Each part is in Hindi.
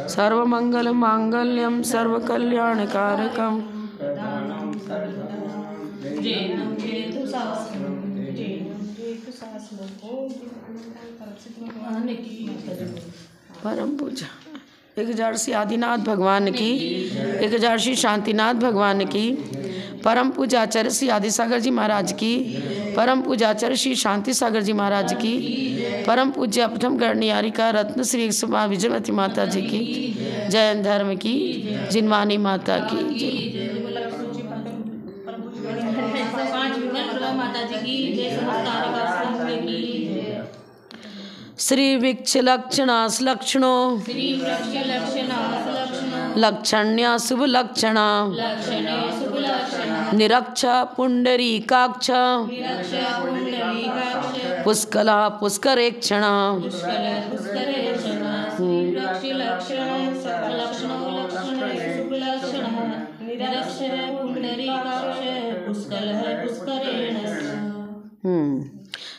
सर्वमंगल मांगल्यम सर्वकल्याणकारकम परम पूजा 1000 श्री आदिनाथ भगवान की, 1000 श्री शांतिनाथ भगवान की, परम पूजा आचार्य श्री आदिसागर जी महाराज की, परम पूजा आचार्य श्री शांति सागर जी महाराज की, परम पूज्य प्रथम गणनियारिका रत्न श्री सुमा विजयवती माता जी की, जैन धर्म की जिनवानी माता की श्री वृक्ष लक्षणास लक्षणो लक्षण्या शुभ लक्षणा निरक्षा पुंडरीकाक्ष पुष्कला पुष्करेक्षणा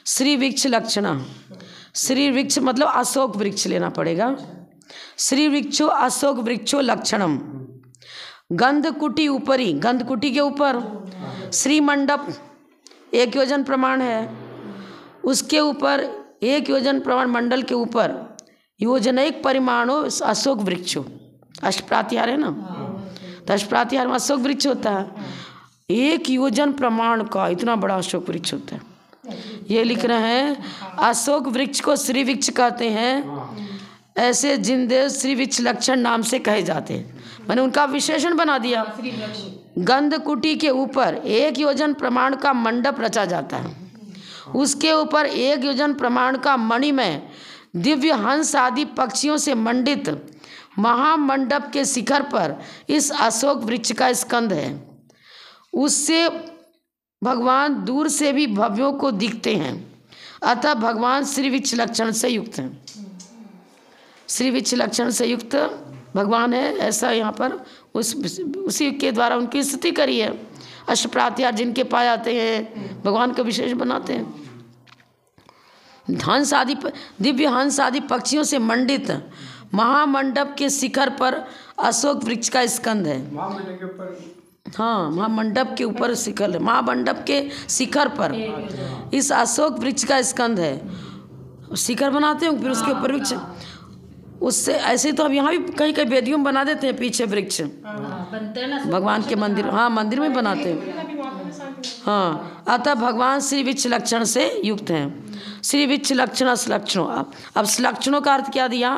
श्री वृक्ष लक्षणा। श्री वृक्ष मतलब अशोक वृक्ष लेना पड़ेगा। श्री वृक्षो अशोक वृक्षो लक्षणम। गंधकुटी ऊपरी, गंधकुटी के ऊपर श्री मंडप 1 योजन प्रमाण है, उसके ऊपर 1 योजन प्रमाण मंडल के ऊपर योजनैक परिमाणो अशोक वृक्षो। अष्टप्रातिहार है ना, तो अष्टप्रातिहार में अशोक वृक्ष होता है। 1 योजन प्रमाण का इतना बड़ा अशोक वृक्ष होता है। ये लिख रहे हैं अशोक वृक्ष को श्री वृक्ष कहते हैं। ऐसे जिनदेव श्री वृक्ष लक्षण नाम से कहे जाते हैं। मैंने उनका विशेषण बना दिया। गंधकुटी के ऊपर 1 योजन प्रमाण का मंडप रचा जाता है, उसके ऊपर 1 योजन प्रमाण का मणिमय दिव्य हंस आदि पक्षियों से मंडित महामंडप के शिखर पर इस अशोक वृक्ष का स्कंद है। उससे भगवान दूर से भी भव्यों को दिखते हैं, अतः भगवान श्री वृक्ष लक्षण से युक्त हैं। श्री वृक्ष लक्षण से युक्त भगवान है, ऐसा यहाँ पर उसी के द्वारा उनकी स्तुति करी है। अष्टप्रातिहार जिनके पाए जाते हैं भगवान का विशेष बनाते हैं। हंस आदि दिव्य हंस आदि पक्षियों से मंडित महामंडप के शिखर पर अशोक वृक्ष का स्कंद है। हाँ, महामंडप के ऊपर शिखर है, महामंडप के शिखर पर इस अशोक वृक्ष का स्कंद है। शिखर बनाते हैं फिर उसके ऊपर वृक्ष। उससे ऐसे तो अब यहाँ भी कहीं कहीं वेदियों में बना देते हैं पीछे वृक्ष भगवान के मंदिर। हाँ, मंदिर में बनाते हैं। हाँ, अतः भगवान श्री वृक्ष लक्षण से युक्त हैं। श्री वृक्ष लक्षण लक्षणों। अब लक्षणों का अर्थ क्या दिया?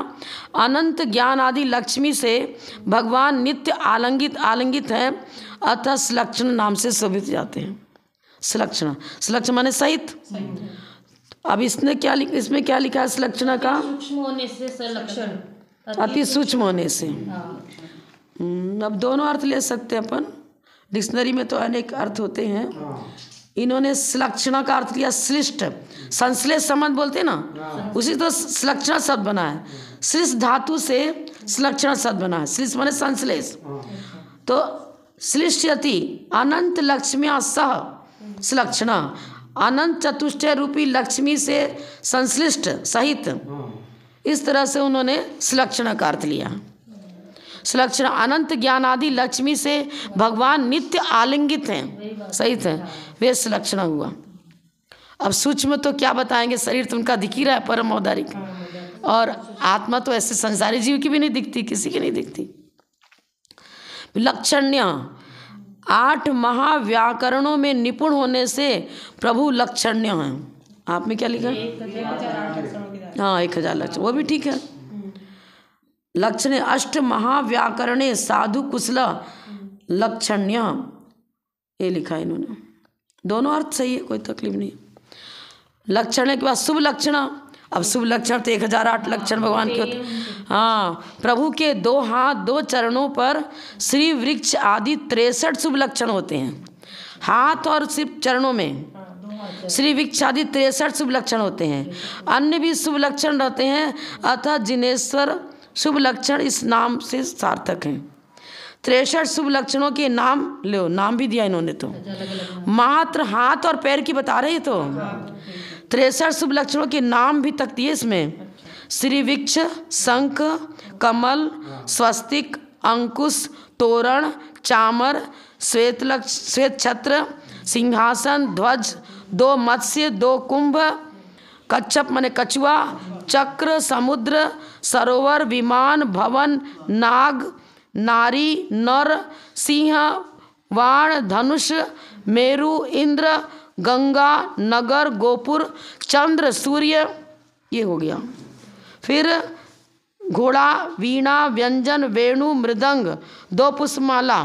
अनंत ज्ञान आदि लक्ष्मी से भगवान नित्य आलिंगित हैं, अतः लक्षण नाम से शोभित जाते हैं। सलक्षण, सलक्षण माने सहित। अब इसमें क्या लिखा है सलक्षण का? सूक्ष्म होने से सलक्षण, अति सूक्ष्म होने से। अब दोनों अर्थ ले सकते हैं अपन। डिक्शनरी में तो अनेक अर्थ होते हैं। इन्होंने सलक्षण का अर्थ लिया श्लिष्ट, संश्लेष संबंध बोलते हैं ना, उसी तो सलक्षण शब्द बना है। श्लिष्ट धातु से सलक्षण शब्द बना है। श्लिष्ट माने संश्लेष। तो श्लिष्यति अनंत लक्ष्म्या सह सलक्षण, अनंत चतुष्टय रूपी लक्ष्मी से संश्लिष्ट सहित, इस तरह से उन्होंने सलक्षण का अर्थ लिया। सलक्षण अनंत ज्ञान आदि लक्ष्मी से भगवान नित्य आलिंगित हैं, सहित हैं, वे सलक्षण हुआ। अब सूक्ष्म तो क्या बताएंगे, शरीर तो उनका दिख ही रहा है परम औदारिक, और आत्मा तो ऐसे संसारी जीव की भी नहीं दिखती, किसी की नहीं दिखती। लक्षण्य 8 महाव्याकरणों में निपुण होने से प्रभु लक्षण्य हैं। आप में क्या लिखा? 1000 लक्षण, वो भी ठीक है। लक्षण 8 महाव्याकरणे साधु कुशल लक्षण्य, ये लिखा है इन्होंने। दोनों अर्थ सही है, कोई तकलीफ नहीं। लक्षण के बाद शुभ लक्षण। अब शुभ लक्षण तो 1008 लक्षण भगवान के होते। हाँ, प्रभु के 2 हाथ 2 चरणों पर श्री वृक्ष आदि 63 शुभ लक्षण होते हैं। हाथ और सिर्फ चरणों में श्री वृक्ष आदि 63 शुभ लक्षण होते हैं। अन्य भी शुभ लक्षण रहते हैं, अतः जिनेश्वर शुभ लक्षण इस नाम से सार्थक हैं। 63 शुभ लक्षणों के नाम लो, नाम भी दिया इन्होंने तो, मात्र हाथ और पैर की बता रहे तो 63 शुभ लक्षणों के नाम भी तक दिए इसमें। श्री वृक्ष, शंख, कमल, स्वस्तिक, अंकुश, तोरण, चामर, श्वेत छत्र, सिंहासन, ध्वज, 2 मत्स्य, 2 कुंभ, कच्छप माने कछुआ, चक्र, समुद्र, सरोवर, विमान, भवन, नाग, नारी, नर, सिंह, वाण, धनुष, मेरु, इंद्र, गंगा, नगर, गोपुर, चंद्र, सूर्य, ये हो गया। फिर घोड़ा, वीणा, व्यंजन, वेणु, मृदंग, 2 पुष्पमाला,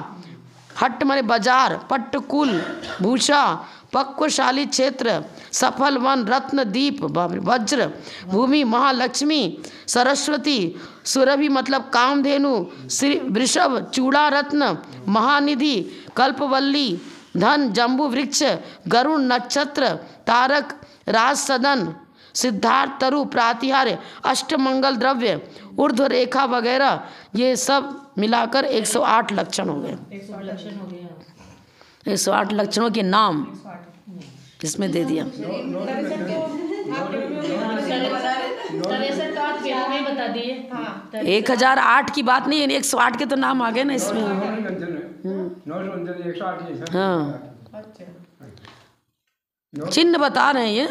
हट्ट माने बाजार, पट्टकुल, भूषा, पक्वशाली क्षेत्र, सफल वन, रत्न, दीप, वज्र, भूमि, महालक्ष्मी, सरस्वती, सुरभि मतलब कामधेनु, श्री वृषभ, चूड़ा रत्न, महानिधि, कल्पवल्ली, धन, जम्बू वृक्ष, गरुण, नक्षत्र, तारक, राज सदन, सिद्धार्थ, तरु, प्रातिहार्य, अष्टमंगल द्रव्य, ऊर्ध्व रेखा वगैरह, ये सब मिलाकर 108 लक्षण हो गए। 108 लक्षणों के नाम इसमें दे दिया। 1008 की बात नहीं है, 108 के तो नाम आ गए ना इसमें। हाँ, चिन्ह बता रहे हैं ये।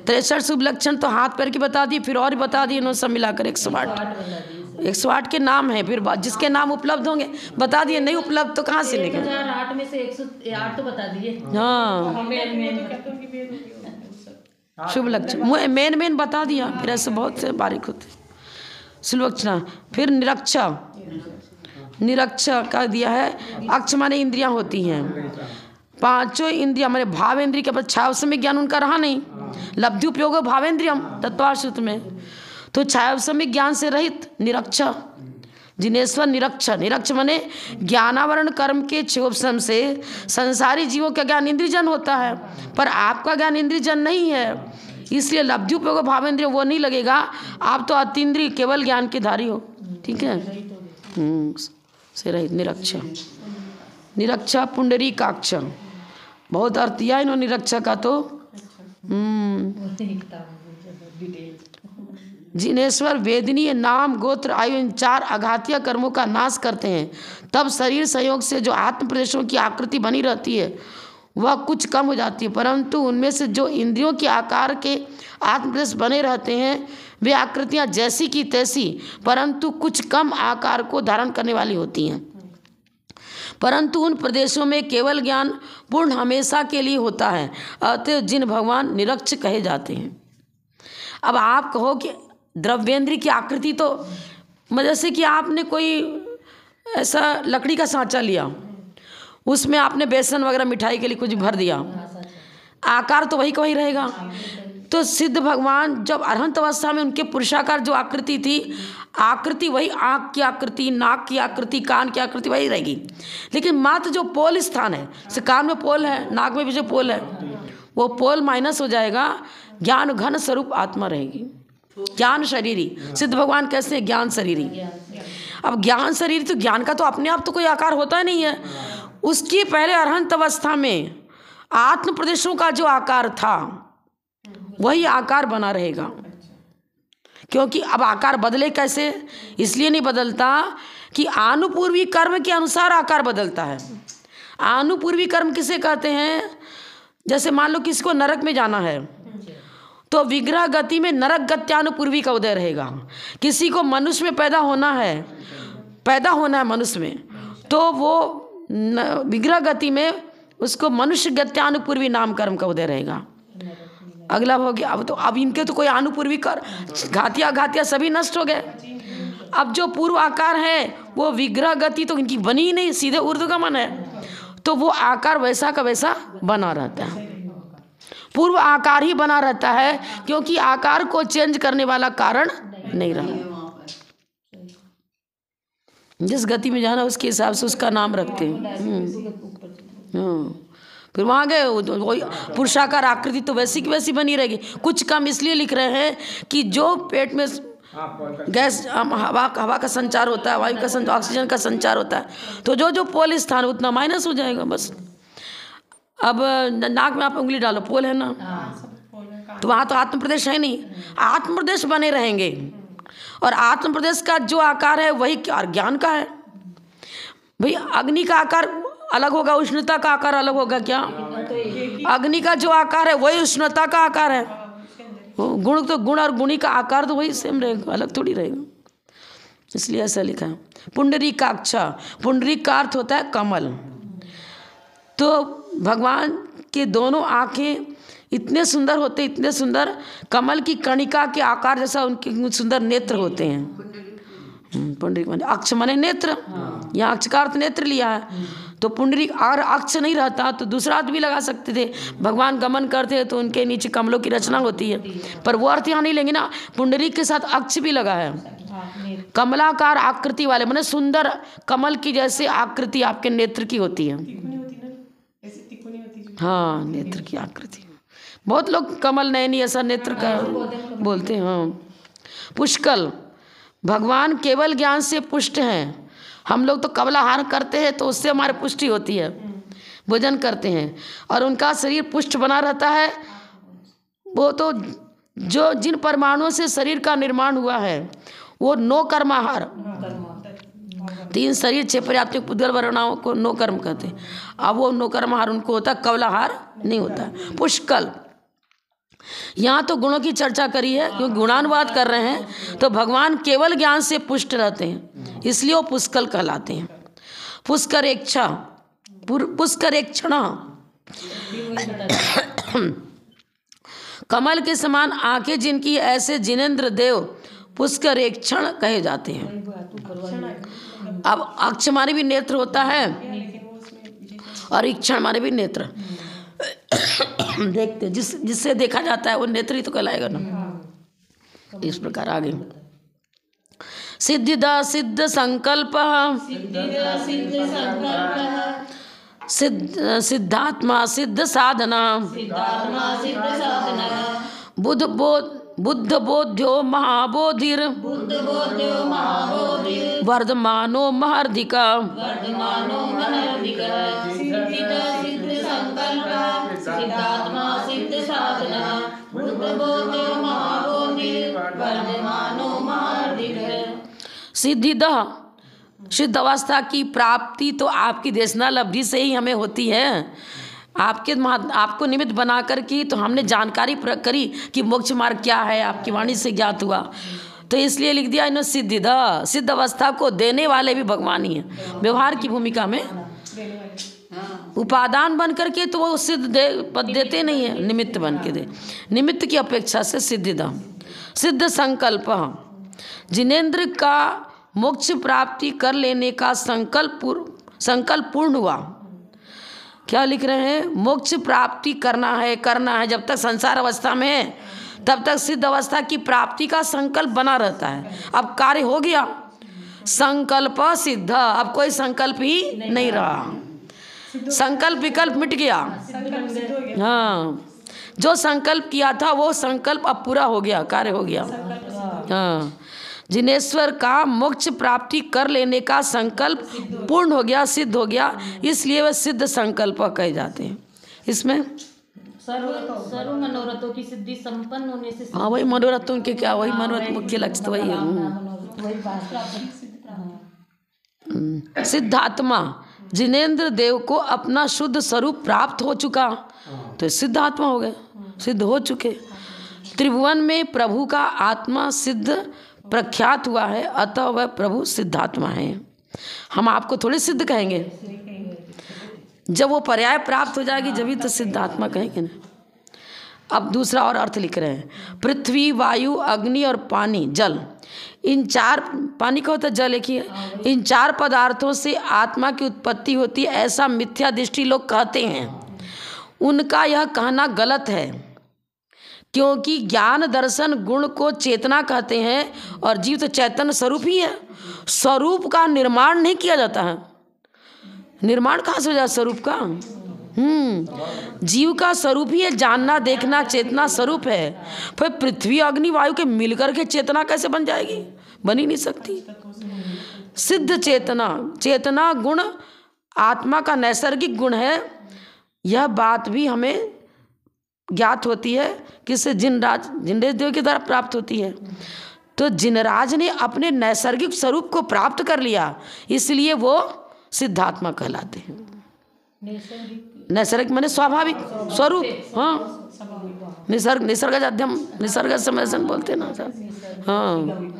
63 शुभ लक्षण तो हाथ पैर की बता दी, फिर और बता दिए इन्होंने सब मिलाकर 108 के नाम है। फिर जिसके नाम उपलब्ध होंगे बता दिए, नहीं उपलब्ध तो कहाँ से लेंगे। 1008 में से 108 तो बता दिए। हाँ, शुभ लक्षण मेन बता दिया, फिर ऐसे बहुत से बारीक होते। शुभ लक्षण फिर निरक्षा का दिया है। अक्ष माने इंद्रियां होती हैं, 5 इंद्रिया माने भावेंद्रिय के बाद छायावसमिक ज्ञान उनका रहा नहीं। लब्धि उपयोग भावेंद्रियम तत्वार्थ में, तो छायावसमिक ज्ञान से रहित निरक्ष, जिनेश्वर निरक्ष माने ज्ञानावरण कर्म के क्षोभसम से संसारी जीवों का ज्ञान इंद्रियजन होता है, पर आपका ज्ञान इंद्रियजन नहीं है, इसलिए लब्धि उपयोग भावेंद्रिय वो नहीं लगेगा। आप तो अतीन्द्रिय केवल ज्ञान के धारी हो, ठीक है। से रहित निरक्षा पुंडरी काक्ष, बहुत अर्थ दिया इन्होंने निरक्षा का तो। जिनेश्वर वेदनीय नाम गोत्र आयु इन 4 अघातीय कर्मों का नाश करते हैं, तब शरीर संयोग से जो आत्म प्रदेशों की आकृति बनी रहती है वह कुछ कम हो जाती है, परंतु उनमें से जो इंद्रियों के आकार के आत्म प्रदेश बने रहते हैं वे आकृतियां जैसी की तैसी परंतु कुछ कम आकार को धारण करने वाली होती हैं, परंतु उन प्रदेशों में केवल ज्ञान पूर्ण हमेशा के लिए होता है, अतः जिन भगवान निरक्ष कहे जाते हैं। अब आप कहो कि द्रव्येंद्र की आकृति तो जैसे कि आपने कोई ऐसा लकड़ी का सांचा लिया, उसमें आपने बेसन वगैरह मिठाई के लिए कुछ भर दिया, आकार तो वही का वही रहेगा। तो सिद्ध भगवान जब अरहंत अवस्था में उनके पुरुषाकार जो आकृति थी, आकृति वही आँख की आकृति, नाक की आकृति, कान की आकृति वही रहेगी, लेकिन मात्र जो पोल स्थान है, जैसे कान में पोल है, नाक में भी जो पोल है, वो पोल माइनस हो जाएगा, ज्ञान घन स्वरूप आत्मा रहेगी, ज्ञान शरीरी। सिद्ध भगवान कैसे हैं? ज्ञान शरीरी। अब ज्ञान शरीरी तो ज्ञान का तो अपने आप तो कोई आकार होता ही नहीं है, उसकी पहले अरहंत अवस्था में आत्म प्रदेशों का जो आकार था वही आकार बना रहेगा, क्योंकि अब आकार बदले कैसे? इसलिए नहीं बदलता कि आनुपूर्वी कर्म के अनुसार आकार बदलता है। आनुपूर्वी कर्म किसे कहते हैं? जैसे मान लो किसी को नरक में जाना है तो विग्रह गति में नरक गत्यानुपूर्वी का उदय रहेगा। किसी को मनुष्य में पैदा होना है मनुष्य में, तो वो विग्रह गति में उसको मनुष्य गत्यानुपूर्वी नाम कर्म का उदय रहेगा। अगला हो गया। अब इनके तो कोई अनुपूर्वी कर घातिया सभी नष्ट हो गए। अब जो पूर्व आकार है वो विग्रह गति तो इनकी बनी ही नहीं, सीधे ऊर्ध्वगमन है, तो वो आकार वैसा का वैसा बना रहता है, पूर्व आकार ही बना रहता है, क्योंकि आकार को चेंज करने वाला कारण नहीं रहा। जिस गति में जाना उसके हिसाब से उसका नाम रखते हैं। फिर वहाँ गए वही पुरुषाकार आकृति तो वैसी की वैसी बनी रहेगी। कुछ कम इसलिए लिख रहे हैं कि जो पेट में गैस हवा का संचार होता है, वायु का संचार, ऑक्सीजन का संचार होता है। तो जो जो पोल स्थान उतना माइनस हो जाएगा बस। अब नाक में आप उंगली डालो, पोल है ना, तो वहाँ तो आत्म प्रदेश है नहीं, आत्म प्रदेश बने रहेंगे। और आत्म प्रदेश का जो आकार है वही ज्ञान का है भाई। अग्नि का आकार अलग होगा, उष्णता का आकार अलग होगा क्या? अग्नि का जो आकार है वही उष्णता का आकार है। गुण तो गुण और गुणी का आकार तो वही सेम रहेगा, अलग थोड़ी रहेगा। इसलिए ऐसा लिखा है। पुंडरीकाक्ष, पुंडरीक का अर्थ होता है कमल। तो भगवान के दोनों आँखें इतने सुंदर होते, इतने सुंदर, कमल की कणिका के आकार जैसा उनके सुंदर नेत्र होते हैं। पुंडरीक माने अक्ष माने नेत्र, यहाँ अक्ष का अर्थ नेत्र लिया है। तो पुंडरीक और अक्ष नहीं रहता तो दूसरा अर्थ भी लगा सकते थे। भगवान गमन करते हैं तो उनके नीचे कमलों की रचना होती है, पर वो अर्थ यहाँ नहीं लेंगे ना। पुंडरीक के साथ अक्ष भी लगा है। कमलाकार आकृति वाले माने सुंदर कमल की जैसे आकृति आपके नेत्र की होती है। हाँ, नेत्र की आकृति। बहुत लोग कमल नयनी ऐसा नेत्र का बोलते हैं। हाँ, पुष्कल, भगवान केवल ज्ञान से पुष्ट हैं। हम लोग तो कमलाहार करते हैं तो उससे हमारी पुष्टि होती है, भोजन करते हैं और उनका शरीर पुष्ट बना रहता है। वो तो जो जिन परमाणुओं से शरीर का निर्माण हुआ है वो नो कर्माहार, 3 शरीर 6 पर्याप्त पुद्गल वर्णाओं को नो कर्म कहते हैं। अब वो नो कर्माहार उनको होता है, कमलाहार नहीं होता। पुष्कल, यहाँ तो गुणों की चर्चा करी है क्योंकि गुणानुवाद कर रहे हैं। तो भगवान केवल ज्ञान से पुष्ट रहते हैं, इसलिए वो पुष्कल कहलाते हैं। पुष्करेक्षा, पुष्करेक्षण, कमल के समान आंखें जिनकी, ऐसे जिनेंद्र देव पुष्करेक्षण कहे जाते हैं। अब अक्ष माने भी नेत्र होता है और इक्षण माने भी नेत्र। देखते जिससे देखा जाता है वो नेत्र ही तो कहलाएगा ना। इस प्रकार आगे सिद्धिदा सिद्ध संकल्प, सिद्धात्मा सिद्ध साधना, बुद्ध बोध्यो महाबोधिर, वर्धमानो महर्धिका। सिद्धिदः, सिद्ध अवस्था की प्राप्ति तो आपकी देशनालब्धि से ही हमें होती है। आपको निमित्त बनाकर की तो हमने जानकारी करी कि मोक्ष मार्ग क्या है, आपकी वाणी से ज्ञात हुआ। तो इसलिए लिख दिया इन्होंने सिद्धिदः, सिद्ध अवस्था को देने वाले भी भगवान ही हैं। व्यवहार की भूमिका में उपादान बन करके तो वो सिद्ध पद देते नहीं है, निमित्त बन के दे। निमित्त की अपेक्षा से सिद्धिदः। सिद्ध संकल्प, जिनेंद्र का मोक्ष प्राप्ति कर लेने का संकल्प पूर्ण हुआ। क्या लिख रहे हैं? मोक्ष प्राप्ति करना है। जब तक संसार अवस्था में है तब तक सिद्ध अवस्था की प्राप्ति का संकल्प बना रहता है। अब कार्य हो गया, संकल्प सिद्ध, अब कोई संकल्प ही नहीं रहा, संकल्प विकल्प मिट गया। हाँ, जो संकल्प किया था वो संकल्प अब पूरा हो गया, कार्य हो गया। हाँ, जिनेश्वर का मोक्ष प्राप्ति कर लेने का संकल्प पूर्ण हो गया, सिद्ध हो गया, इसलिए वह सिद्ध संकल्प कहे जाते हैं। इसमें सर्व मनोरथों की सिद्धि संपन्न होने से, हाँ वही मनोरथों के क्या, वही मनोरथ मुख्य लक्ष्य तो वही है। सिद्धात्मा, जिनेंद्र देव को अपना शुद्ध स्वरूप प्राप्त हो चुका तो सिद्धात्मा हो गए, सिद्ध हो चुके। त्रिभुवन में प्रभु का आत्मा सिद्ध प्रख्यात हुआ है, अतः वह प्रभु सिद्धात्मा है। हम आपको थोड़ी सिद्ध कहेंगे, जब वो पर्याय प्राप्त हो जाएगी जब तो सिद्धात्मा कहेंगे ना। अब दूसरा और अर्थ लिख रहे हैं। पृथ्वी, वायु, अग्नि और पानी, जल, इन 4, पानी का होता है जल एक ही है, इन 4 पदार्थों से आत्मा की उत्पत्ति होती है, ऐसा मिथ्या दृष्टि लोग कहते हैं। उनका यह कहना गलत है, क्योंकि ज्ञान दर्शन गुण को चेतना कहते हैं और जीव तो चैतन्य स्वरूप ही है। स्वरूप का निर्माण नहीं किया जाता है। निर्माण कहाँ से हो जाए स्वरूप का? जीव का स्वरूप ही है जानना, देखना, चेतना स्वरूप है। फिर पृथ्वी अग्नि वायु के मिलकर के चेतना कैसे बन जाएगी? बन ही नहीं सकती। सिद्ध चेतना, चेतना गुण आत्मा का नैसर्गिक गुण है। यह बात भी हमें ज्ञात होती है किससे? जिनराज देव के द्वारा प्राप्त होती है। तो जिनराज ने अपने नैसर्गिक स्वरूप को प्राप्त कर लिया, इसलिए वो सिद्धात्मा कहलाते हैं। नैसर्गिक माने स्वाभाविक स्वरूप। हाँ, निसर्गजध्यम, निसर्ग समयसन बोलते ना सर। हाँ,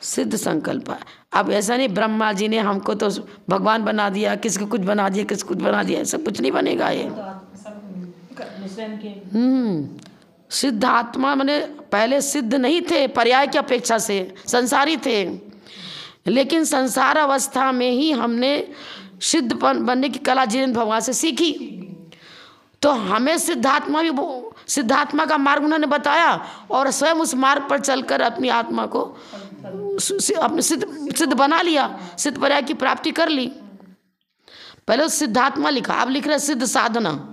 सिद्ध संकल्प। अब ऐसा नहीं ब्रह्मा जी ने हमको तो भगवान बना दिया, किसको कुछ बना दिया, किसको कुछ बना दिया, ऐसा कुछ नहीं बनेगा ये। सिद्ध आत्मा माने पहले सिद्ध नहीं थे, पर्याय की अपेक्षा से संसारी थे, लेकिन संसार अवस्था में ही हमने सिद्ध बनने की कला जिनेंद्र भगवान से सीखी। तो हमें सिद्धात्मा का मार्ग उन्होंने बताया और स्वयं उस मार्ग पर चलकर अपनी आत्मा को अपने सिद्ध बना लिया, सिद्ध पर्याय की प्राप्ति कर ली। पहले सिद्धात्मा लिखा, अब लिख रहे सिद्ध साधना।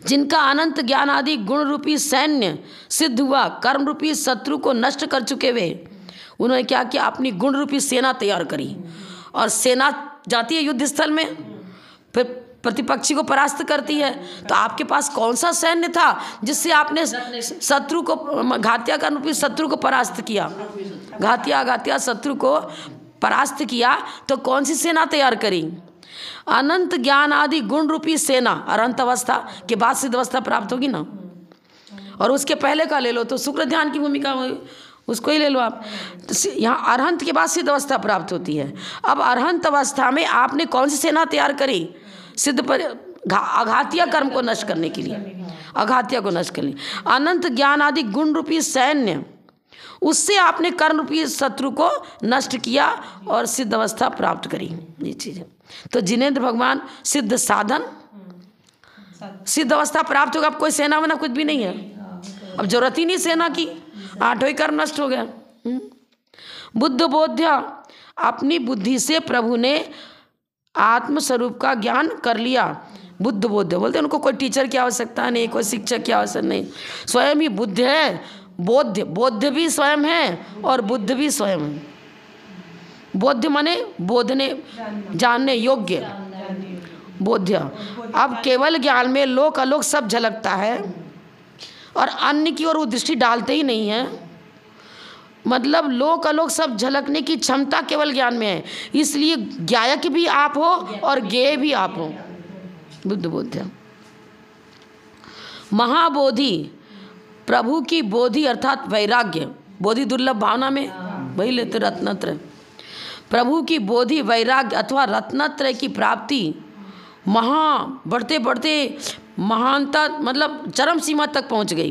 जिनका अनंत ज्ञान आदि गुण रूपी सैन्य सिद्ध हुआ, कर्म रूपी शत्रु को नष्ट कर चुके वे, उन्होंने क्या किया? अपनी गुण रूपी सेना तैयार करी और सेना जाती है युद्ध स्थल में, फिर प्रतिपक्षी को परास्त करती है। तो आपके पास कौन सा सैन्य था जिससे आपने शत्रु को, घातिया कर्म रूपी शत्रु को परास्त किया? घातिया शत्रु को परास्त किया तो कौन सी सेना तैयार करी? अनंत ज्ञान आदि गुण रूपी सेना। अनंत अवस्था के बाद सिद्ध अवस्था प्राप्त होगी ना, और उसके पहले का ले लो तो शुक्र ध्यान की भूमिका, उसको ही ले लो आप। तो यहाँ अरहंत के बाद सिद्ध अवस्था प्राप्त होती है। अब अरहंत अवस्था में आपने कौन सी सेना तैयार करी? सिद्ध पर अघातिया कर्म को नष्ट करने के लिए, अघातिया को नष्ट करने, अनंत ज्ञान आदि गुण रूपी सैन्य, उससे आपने कर्म रूपी शत्रु को नष्ट किया और सिद्ध अवस्था प्राप्त करी। ये चीज़ है। तो जिनेंद्र भगवान सिद्ध साधन, सिद्ध अवस्था प्राप्त होगा। अब कोई सेना वना कुछ भी नहीं है, अब जरूरत ही नहीं सेना की, आठों ही कर्म नष्ट हो गया। बुद्ध बोध्य, अपनी बुद्धि से प्रभु ने आत्मस्वरूप का ज्ञान कर लिया। बुद्ध बोध्य बोलते हैं, उनको कोई टीचर की आवश्यकता नहीं, कोई शिक्षक की आवश्यकता नहीं, स्वयं ही बुद्ध है। बोध्य भी स्वयं है और बुद्ध भी स्वयं है। बोध्य माने बोधने, जानने योग्य, बोध्य। अब केवल ज्ञान में लोक अलोक सब झलकता है और अन्य की ओर वो दृष्टि डालते ही नहीं है। मतलब लोक अलोक सब झलकने की क्षमता केवल ज्ञान में है, इसलिए ज्ञायक भी आप हो और ज्ञेय भी आप हो। बुद्ध बोध्य। महाबोधि, प्रभु की बोधि अर्थात वैराग्य। बोधि दुर्लभ भावना में वही लेते रत्नत्रय। प्रभु की बोधि वैराग्य अथवा रत्नत्रय की प्राप्ति बढ़ते बढ़ते महानता, मतलब चरम सीमा तक पहुंच गई।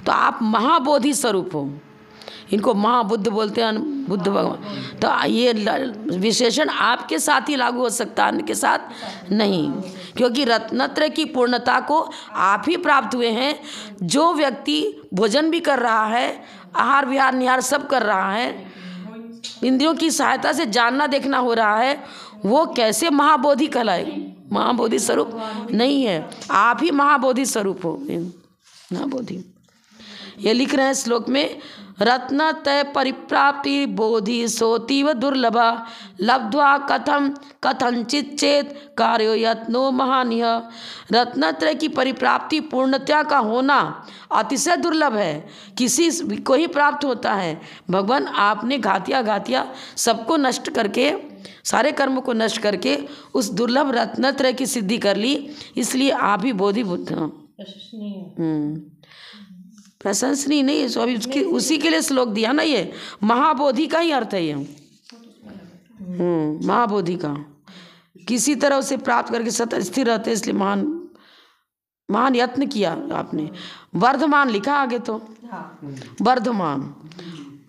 तो आप महाबोधि स्वरूप हो। इनको महाबुद्ध बोलते हैं, बुद्ध भगवान। तो ये विशेषण आपके साथ ही लागू हो सकता है, अन्य के साथ नहीं, क्योंकि रत्नत्रय की पूर्णता को आप ही प्राप्त हुए हैं। जो व्यक्ति भोजन भी कर रहा है, आहार विहार निहार सब कर रहा है, इंद्रियों की सहायता से जानना देखना हो रहा है, वो कैसे महाबोधि कहलाए? महाबोधि स्वरूप नहीं है, आप ही महाबोधि स्वरूप हो। महाबोधि ये लिख रहे हैं श्लोक में, रत्नत्रय परिप्राप्ति बोधि सोतीव दुर्लभा लब्ध्वा कथम कथंचित चेत कार्यो यत्नो महानिह। रत्नत्रय की परिप्राप्ति पूर्णता का होना अतिशय दुर्लभ है, किसी को ही प्राप्त होता है। भगवान आपने घातिया सबको नष्ट करके, सारे कर्म को नष्ट करके उस दुर्लभ रत्नत्रय की सिद्धि कर ली, इसलिए आप ही बोधि बुद्ध। प्रशंसनीय नहीं है, सो अभी उसी के लिए श्लोक दिया ना, ये महाबोधि का ही अर्थ है ये। महाबोधि का किसी तरह उसे प्राप्त करके सतत स्थिर रहते, इसलिए महान यत्न किया आपने। वर्धमान लिखा आगे, तो वर्धमान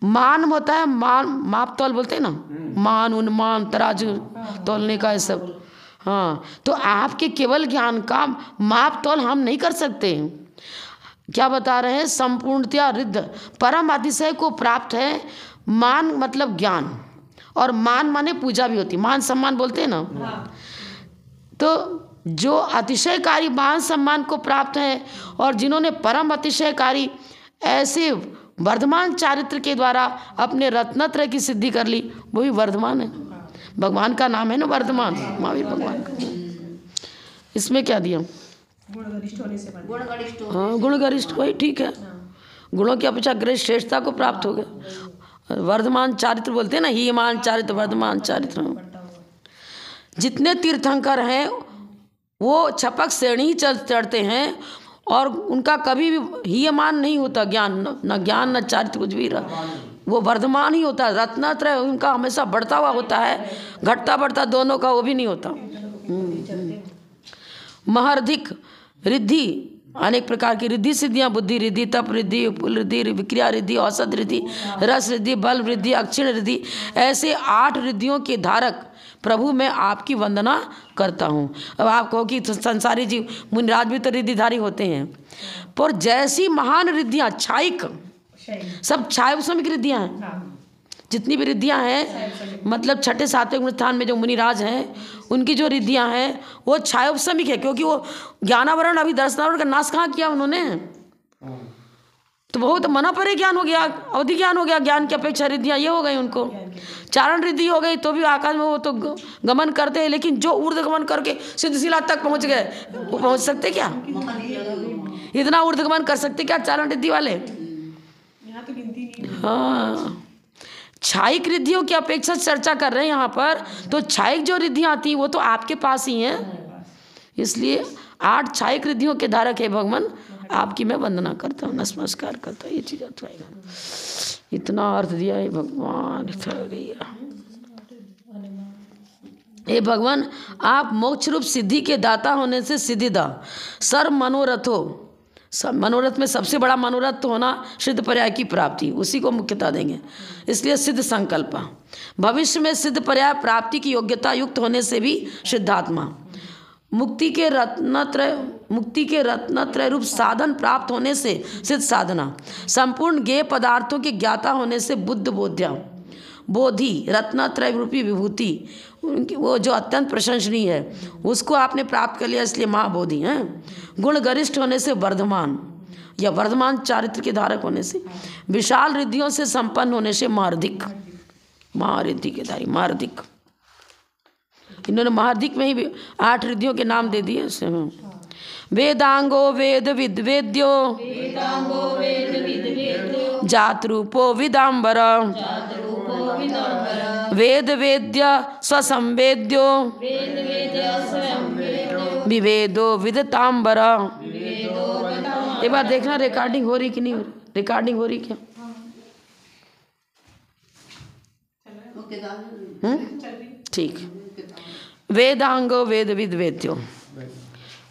मान होता है, मान माप तौल बोलते हैं ना, मान उन्मान तराजू तौलने का है सब। हाँ, तो आपके केवल ज्ञान का माप तौल हम नहीं कर सकते। क्या बता रहे हैं? संपूर्णतया रिद्ध परम अतिशय को प्राप्त है। मान मतलब ज्ञान, और मान माने पूजा भी होती, मान सम्मान बोलते हैं ना। तो जो अतिशयकारी मान सम्मान को प्राप्त है और जिन्होंने परम अतिशयकारी ऐसे वर्धमान चारित्र के द्वारा अपने रत्नत्रय की सिद्धि कर ली, वही वर्धमान है। भगवान का नाम है ना वर्धमान, महावीर भगवान का। इसमें क्या दिया? हाँ, गुण गरिष्ठ, वही ठीक है। गुणों की अपेक्षा गरिष्ठ श्रेष्ठता को प्राप्त हो गए। वर्धमान चारित्र बोलते हैं ना, हीमान चारित्र, वर्धमान चारित्र। जितने तीर्थंकर हैं वो छपक श्रेणी ही चढ़ते हैं और उनका कभी भी हीयमान नहीं होता ज्ञान, न ज्ञान न चारित्र कुछ भी रहा, वो वर्धमान ही होता है। रत्नत्रय उनका हमेशा बढ़ता हुआ होता है, घटता बढ़ता दोनों का वो भी नहीं होता। महर्धिक रिद्धि, अनेक प्रकार की रिद्धि सिद्धियाँ, बुद्धि रिद्धि, तप रिद्धि, पुल रिद्धि, विक्रिया रिद्धि, औसत रिद्धि, रस रिद्धि, बल रिद्धि, अक्षीण रिद्धि, ऐसे 8 रिद्धियों के धारक प्रभु मैं आपकी वंदना करता हूँ। अब आप कहो कि संसारी जीव मुनिराज भी तो रिद्धिधारी होते हैं, पर जैसी महान रिद्धियाँ छायिक, सब छाय समय की रिद्धियाँ हैं। जितनी भी रिद्धियाँ हैं, मतलब छठे सातवें स्थान में जो मुनिराज हैं उनकी जो रिद्धियाँ हैं वो छायोपशमिक है, क्योंकि वो ज्ञानावरण अभी दर्शनावरण का नाश कहाँ किया उन्होंने, तो बहुत मना परे ज्ञान हो गया, अवधि ज्ञान हो गया। ज्ञान की अपेक्षा रिद्धियाँ ये हो गई उनको, चारण रिद्धि हो गई, तो भी आकाश में वो तो गमन करते हैं, लेकिन जो ऊर्ध गमन करके सिद्धशिला तक पहुँच गए वो पहुँच सकते क्या? इतना ऊर्ध गमन कर सकते क्या चारण रिद्धि वाले? हाँ, छायिक रिद्धियों की अपेक्षा चर्चा कर रहे हैं यहाँ पर, तो छायिक जो रिद्धियाँ आती वो तो आपके पास ही हैं। इसलिए 8 छायिक रिद्धियों के धारक है भगवान, आपकी मैं वंदना करता हूँ, नमस्कार करता हूँ। ये चीज़ इतना अर्थ दिया है भगवान। हे भगवान, आप मोक्ष रूप सिद्धि के दाता होने से सिद्धिदा सर्व मनोरथो, सब मनोरथ में सबसे बड़ा मनोरथ तो होना सिद्ध पर्याय की प्राप्ति, उसी को मुख्यता देंगे। इसलिए सिद्ध संकल्प, भविष्य में सिद्ध पर्याय प्राप्ति की योग्यता युक्त होने से भी सिद्धात्मा, मुक्ति के रत्नत्रय रूप साधन प्राप्त होने से सिद्ध साधना, संपूर्ण ज्ञेय पदार्थों के ज्ञाता होने से बुद्ध बोध्या, बोधि रत्नत्रय रूपी विभूति उनकी वो जो अत्यंत प्रशंसनीय है उसको आपने प्राप्त कर लिया, इसलिए महाबोधि हैं। गुण गरिष्ठ होने से वर्धमान या वर्धमान चारित्र के धारक होने से, विशाल रिद्धियों से संपन्न होने से महार्धिक, महारिद्धि के धारी महार्धिक। इन्होंने महार्धिक में ही 8 रिद्धियों के नाम दे दिए उससे। वेदांगो वेद विद्वेद्यो, जातरूपो विदाम्बर, वेद वेद्य स्वसंवेद्यो, विवेदो विदतांबर। एक बार देखना रिकॉर्डिंग हो रही कि नहीं हो रही, रिकॉर्डिंग हो रही क्या? ठीक। वेदांगो वेद विद्वेद्यो,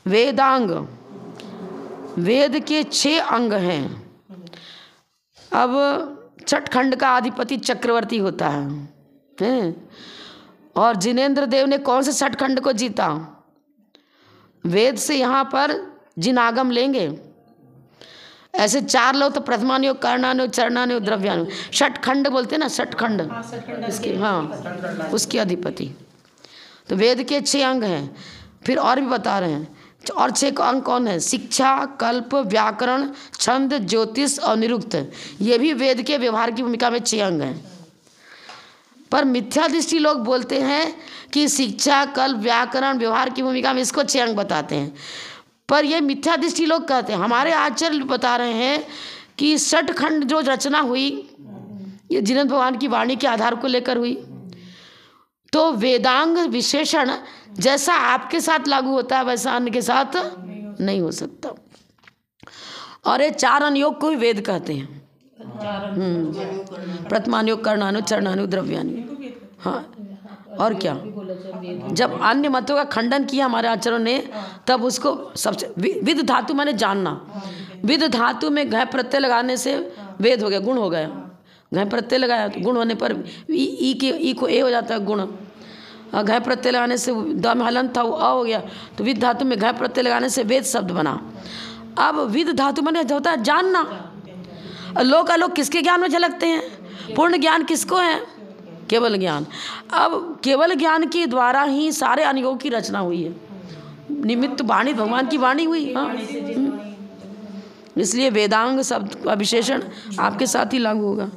वेदांग वेद के 6 अंग हैं। अब छठ खंड का अधिपति चक्रवर्ती होता है, और जिनेंद्र देव ने कौन से छठ खंड को जीता? वेद से यहाँ पर जिन आगम लेंगे, ऐसे 4 लो तो प्रथमानुयोग, कर्णानुयोग, चरणानुयोग, द्रव्यानुयोग, छठ खंड बोलते हैं ना, छठ खंड इसके, हाँ उसके अधिपति। तो वेद के 6 अंग हैं। फिर और भी बता रहे हैं, और 6 अंग कौन है? शिक्षा, कल्प, व्याकरण, छंद, ज्योतिष और निरुक्त। ये भी वेद के व्यवहार की भूमिका में 6 अंग हैं। पर मिथ्या दृष्टि लोग बोलते हैं कि शिक्षा, कल्प, व्याकरण, व्यवहार की भूमिका में इसको 6 अंग बताते हैं, पर ये मिथ्या दृष्टि लोग कहते हैं। हमारे आचार्य बता रहे हैं कि छठ खंड जो रचना हुई ये जिनेंद्र भगवान की वाणी के आधार को लेकर हुई। तो वेदांग विशेषण जैसा आपके साथ लागू होता है वैसा अन्य के साथ नहीं हो सकता। और ये 4 अनुयोग को भी वेद कहते हैं। प्रथमानुयोग, कर्णानुयोग, चरणानुयोग, द्रव्यानुयोग। हाँ, और क्या? जब अन्य मतों का खंडन किया हमारे आचार्यों ने, तब उसको सबसे विद धातु माने जानना। विद धातु में घय प्रत्यय लगाने से वेद हो गया, गुण हो गया। घय प्रत्यय लगाया तो गुण होने पर ई को ए हो जाता है गुण। घय प्रत्यय लगाने से द में हलन था वो अ हो गया, तो विद धातु में घय प्रत्यय लगाने से वेद शब्द बना। अब विद धातु माने होता है जानना। लोक अलोक किसके ज्ञान में झलकते हैं? पूर्ण ज्ञान किसको है? केवल ज्ञान। अब केवल ज्ञान के द्वारा ही सारे अनुयोग की रचना हुई है। निमित्त वाणी भगवान की वाणी हुई। हाँ, इसलिए वेदांग शब्द का विशेषण आपके साथ ही लागू होगा।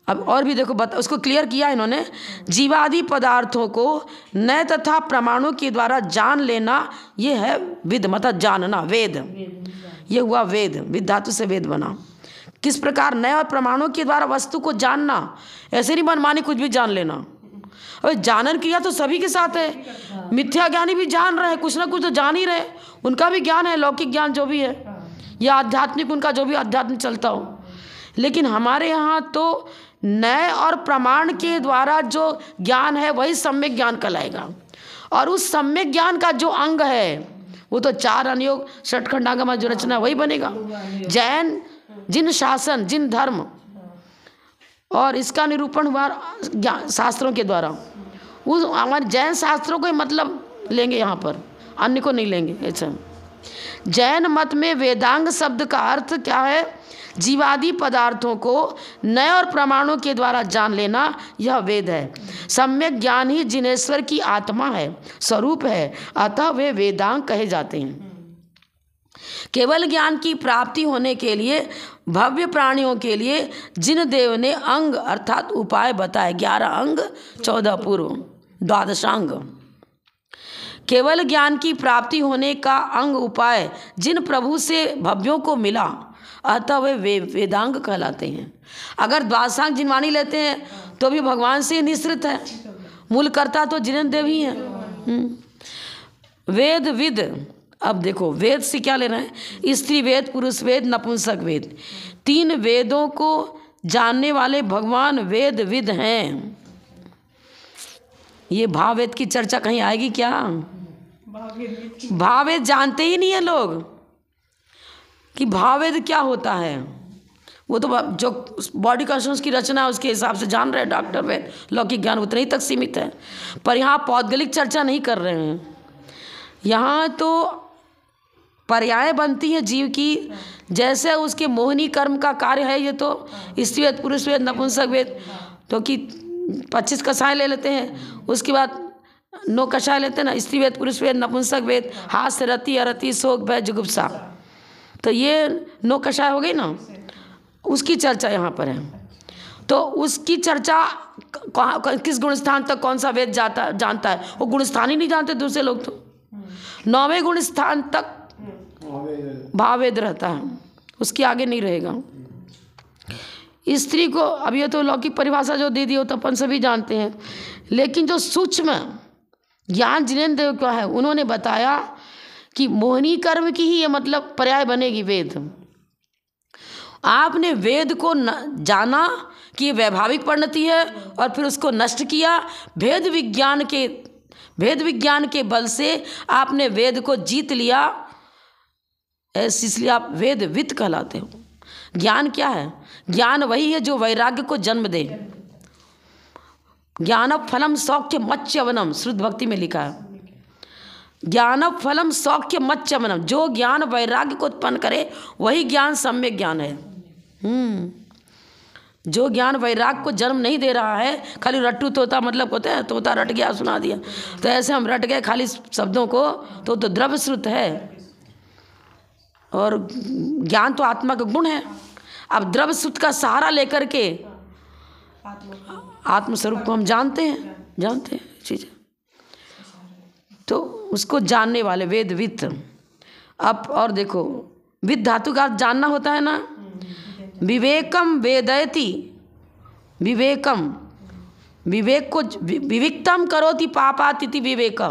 अब और भी देखो उसको क्लियर किया इन्होंने। जीवादि पदार्थों को नए तथा प्रमाणों के द्वारा जान लेना, ये है विद, मतलब जानना, वेद। ये हुआ वेद, विद धातु से वेद बना। किस प्रकार? नए और प्रमाणों के द्वारा वस्तु को जानना। ऐसे नहीं मनमानी कुछ भी जान लेना। अरे जानन क्रिया तो सभी के साथ है। मिथ्या ज्ञानी भी जान रहे हैं, कुछ ना कुछ तो जान ही रहे, उनका भी ज्ञान है, लौकिक ज्ञान जो भी है या आध्यात्मिक, उनका जो भी आध्यात्मिक चलता हो। लेकिन हमारे यहाँ तो नए और प्रमाण के द्वारा जो ज्ञान है वही सम्यक ज्ञान कहलाएगा। और उस सम्यक ज्ञान का जो अंग है वो तो 4 अनुयोग षटखंडागम जो रचना वही बनेगा। जैन जिन शासन, जिन धर्म, और इसका निरूपण हुआ शास्त्रों के द्वारा। उस हमारे जैन शास्त्रों को ही मतलब लेंगे यहाँ पर, अन्य को नहीं लेंगे। ऐसा जैन मत में वेदांग शब्द का अर्थ क्या है? जीवादि पदार्थों को नए और प्रमाणों के द्वारा जान लेना, यह वेद है। सम्यक ज्ञान ही जिनेश्वर की आत्मा है, स्वरूप है, अतः वे वेदांग कहे जाते हैं। केवल ज्ञान की प्राप्ति होने के लिए भव्य प्राणियों के लिए जिन देव ने अंग अर्थात उपाय बताए, 11 अंग 14 पूर्व, 12 अंग। केवल ज्ञान की प्राप्ति होने का अंग उपाय जिन प्रभु से भव्यों को मिला, अतः वे वेदांग कहलाते हैं। अगर द्वादशांग जिनवाणी लेते हैं तो भी भगवान से निश्रित है, मूल कर्ता तो जिनेन्द्र देव ही हैं। वेद विद, अब देखो वेद से क्या ले रहे हैं? स्त्री वेद, पुरुष वेद, नपुंसक वेद, 3 वेदों को जानने वाले भगवान वेद विद हैं। ये भाववेद की चर्चा कहीं आएगी क्या? भाववेद जानते ही नहीं है लोग कि भाववेद क्या होता है। वो तो जो बॉडी कॉन्शस की रचना है उसके हिसाब से जान रहे हैं डॉक्टर वेद, लौकिक ज्ञान उतने ही तक सीमित है। पर यहाँ पौद्गलिक चर्चा नहीं कर रहे हैं। यहाँ तो पर्याय बनती है जीव की, जैसे उसके मोहिनी कर्म का कार्य है। ये तो स्त्री वेद, पुरुष वेद, नपुंसक वेद, तो कि 25 कषाय ले लेते हैं, उसके बाद 9 कषाय लेते हैं ना, स्त्री वेद, पुरुष वेद, नपुंसक वेद, हास्य, रति, अरति, शोक, भय, जुगुप्सा, तो ये 9 कषाय हो गई ना। उसकी चर्चा यहाँ पर है। तो उसकी चर्चा किस गुणस्थान तक कौन सा वेद जानता है, वो गुणस्थान ही नहीं जानते दूसरे लोग। तो 9वें गुणस्थान तक भाववेद रहता है, उसके आगे नहीं रहेगा। स्त्री को अब ये तो लौकिक परिभाषा जो दे दी हो तो अपन सभी जानते हैं, लेकिन जो सूक्ष्म ज्ञान जिनेन्द्र देव का है उन्होंने बताया कि मोहिनी कर्म की ही ये मतलब पर्याय बनेगी वेद। आपने वेद को जाना कि वैभाविक परिणति है और फिर उसको नष्ट किया। भेद विज्ञान के बल से आपने वेद को जीत लिया, इसलिए आप वेद विद कहलाते हो। ज्ञान क्या है? ज्ञान वही है जो वैराग्य को जन्म दे। ज्ञान फलम सौख्य मच्यवनम, श्रुत भक्ति में लिखा है, ज्ञान फलम सौख्य मच्यवनम, जो ज्ञान वैराग्य को उत्पन्न करे वही ज्ञान सम्यक ज्ञान है। जो ज्ञान वैराग्य को जन्म नहीं दे रहा है, खाली रट्टू तोता मतलब होते हैं, तोता रट गया सुना दिया, तो ऐसे हम रट गए खाली शब्दों को, तो द्रव्य श्रुत है। और ज्ञान तो आत्मा का गुण है। अब द्रव्य श्रुत का सहारा लेकर के आत्मस्वरूप को हम जानते हैं चीज़ें, तो उसको जानने वाले वेद वित्त। अब और देखो विद धातु का जानना होता है ना, विवेकम वेदयति, विवेकम, विवेक को विविक्तम करोति पापातिथि विवेक,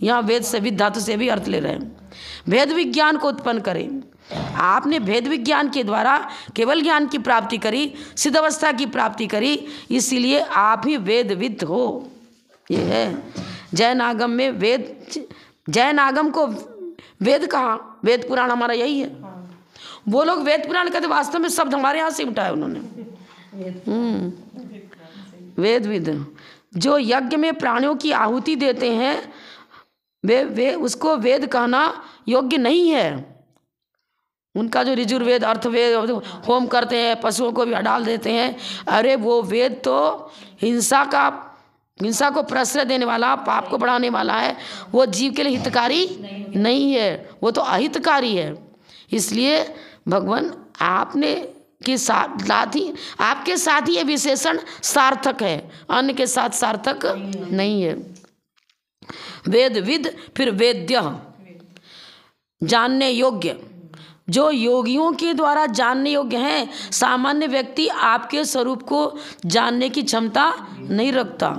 यहाँ वेद से विद धातु से भी अर्थ ले रहे हैं। भेद विज्ञान को उत्पन्न करें। आपने भेद विज्ञान के द्वारा केवल ज्ञान की प्राप्ति करी, सिद्ध अवस्था की प्राप्ति करी, इसीलिए आप ही वेद विद हो। ये है जैन आगम में वेद, जैन आगम को वेद कहा, वेद पुराण हमारा यही है। वो लोग वेद पुराण कहते, वास्तव में शब्द हमारे यहाँ से उठाया उन्होंने। वेद विद, जो यज्ञ में प्राणियों की आहुति देते हैं वे उसको वेद कहना योग्य नहीं है। उनका जो ऋजुर्वेद, अर्थवेद, होम करते हैं, पशुओं को भी डाल देते हैं, अरे वो वेद तो हिंसा का हिंसा को प्रश्रय देने वाला, पाप को बढ़ाने वाला है, वो जीव के लिए हितकारी नहीं है, वो तो अहितकारी है। इसलिए भगवान आपने के साथ ही, आपके साथ ही ये विशेषण सार्थक है, अन्य के साथ सार्थक नहीं है। वेद विद, फिर वेद्य, जानने योग्य, जो योगियों के द्वारा जानने योग्य हैं। सामान्य व्यक्ति आपके स्वरूप को जानने की क्षमता नहीं रखता।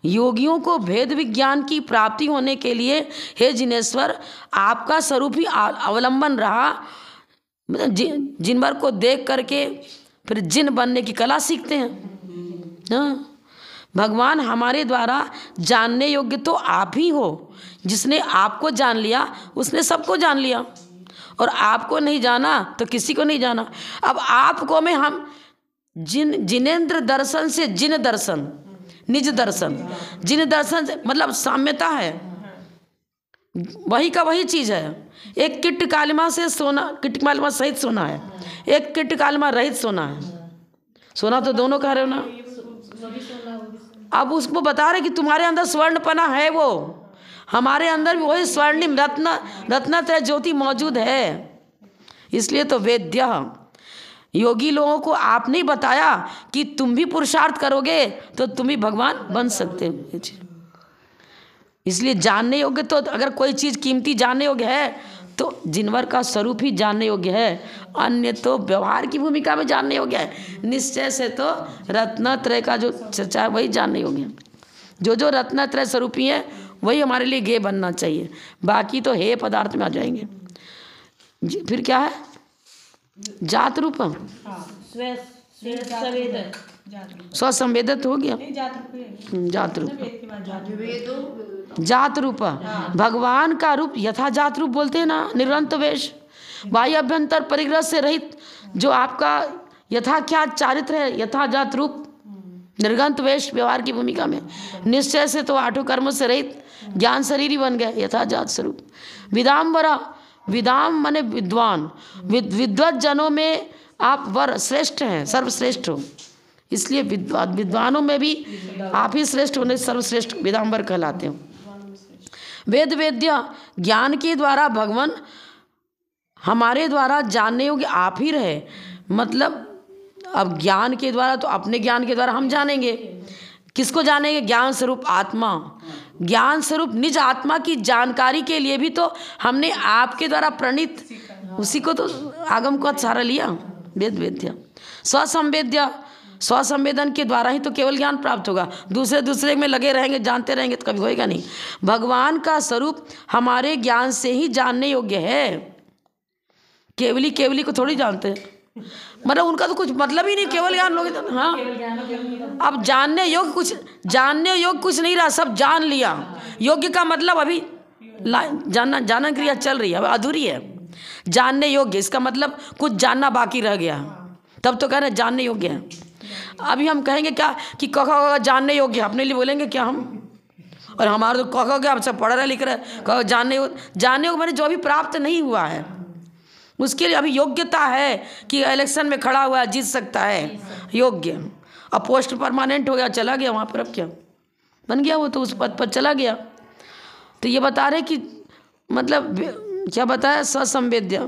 योगियों को भेद विज्ञान की प्राप्ति होने के लिए हे जिनेश्वर आपका स्वरूप ही अवलंबन रहा। जिनवर को देख करके फिर जिन बनने की कला सीखते हैं। हाँ, भगवान हमारे द्वारा जानने योग्य तो आप ही हो। जिसने आपको जान लिया उसने सबको जान लिया, और आपको नहीं जाना तो किसी को नहीं जाना। अब आपको में हम जिनेंद्र दर्शन से जिन दर्शन, निज दर्शन, जिन दर्शन से मतलब साम्यता है, वही का वही चीज़ है। एक किट कालिमा से सोना, किट कालिमा सहित सोना है, एक किट कालिमा रहित सोना है। सोना तो दोनों कह रहे हो ना। अब उसको बता रहे कि तुम्हारे अंदर स्वर्णपना है, वो हमारे अंदर भी वही स्वर्णिम रत्नत्रय ज्योति मौजूद है। इसलिए तो वेद्य, योगी लोगों को आपने बताया कि तुम भी पुरुषार्थ करोगे तो तुम भी भगवान बन सकते हो। इसलिए जानने योग्य, तो अगर कोई चीज़ कीमती जानने योग्य है तो जिनवर का स्वरूप ही जानने योग्य है, अन्य तो व्यवहार की भूमिका में जानने योग्य है। निश्चय से तो रत्नत्रय का जो चर्चा है वही जानने योग्य है। जो रत्नत्रय स्वरूपी है वही हमारे लिए गेय बनना चाहिए, बाकी तो हे पदार्थ में आ जाएंगे। फिर क्या है? जात रूप, स्वसंवेदित हो गया। जात रूप, जात रूप, भगवान का रूप यथा जात रूप बोलते हैं ना। निरंत वेश, बाह्य अभ्यंतर परिग्रह से रहित, जो आपका यथा क्या चारित्र है, यथा जात रूप, निर्गंत वेश व्यवहार की भूमिका में। निश्चय से तो आठों कर्मों से रहित ज्ञान शरीर ही बन गया, यथा जात स्वरूप। विदाम्बरा, विदाम माने विद्वान, विद्वत जनों में आप वर श्रेष्ठ हैं, सर्वश्रेष्ठ हो। इसलिए विद्वानों में भी आप ही श्रेष्ठ होने सर्वश्रेष्ठ विदाम्बर कहलाते हो। वेद वेद्य, ज्ञान के द्वारा भगवान हमारे द्वारा जानने योग्य आप ही रहे। मतलब अब ज्ञान के द्वारा तो अपने ज्ञान के द्वारा हम जानेंगे। किसको जानेंगे? ज्ञान स्वरूप आत्मा, ज्ञान स्वरूप निज आत्मा की जानकारी के लिए भी तो हमने आपके द्वारा प्रणीत, उसी को तो आगम का सहारा लिया। वेद वेद्य, स्वसंवेद्य, स्वसंवेदन के द्वारा ही तो केवल ज्ञान प्राप्त होगा। दूसरे में लगे रहेंगे, जानते रहेंगे तो कभी होएगा नहीं। भगवान का स्वरूप हमारे ज्ञान से ही जानने योग्य है। केवली को थोड़ी जानते हैं, मतलब उनका तो कुछ मतलब ही नहीं, केवल ज्ञान लोग। हाँ, अब जानने योग्य कुछ नहीं रहा, सब जान लिया। योग्य का मतलब अभी जानना क्रिया चल रही है, अब अधूरी है। जानने योग्य इसका मतलब कुछ जानना बाकी रह गया, तब तो कह रहे जानने योग्य है। अभी हम कहेंगे क्या कि क जानने योग्य, अपने लिए बोलेंगे क्या हम? और हमारा तो क क्या, हम सब पढ़ रहे लिख रहे, जानने योग्य मैंने जो अभी प्राप्त नहीं हुआ है उसके लिए अभी योग्यता है कि इलेक्शन में खड़ा हुआ है, जीत सकता है, योग्य। अब पोस्ट परमानेंट हो गया, चला गया वहाँ पर, अब क्या बन गया? वो तो उस पद पर चला गया। तो ये बता रहे कि मतलब क्या बताया? स्वसंवेद्य,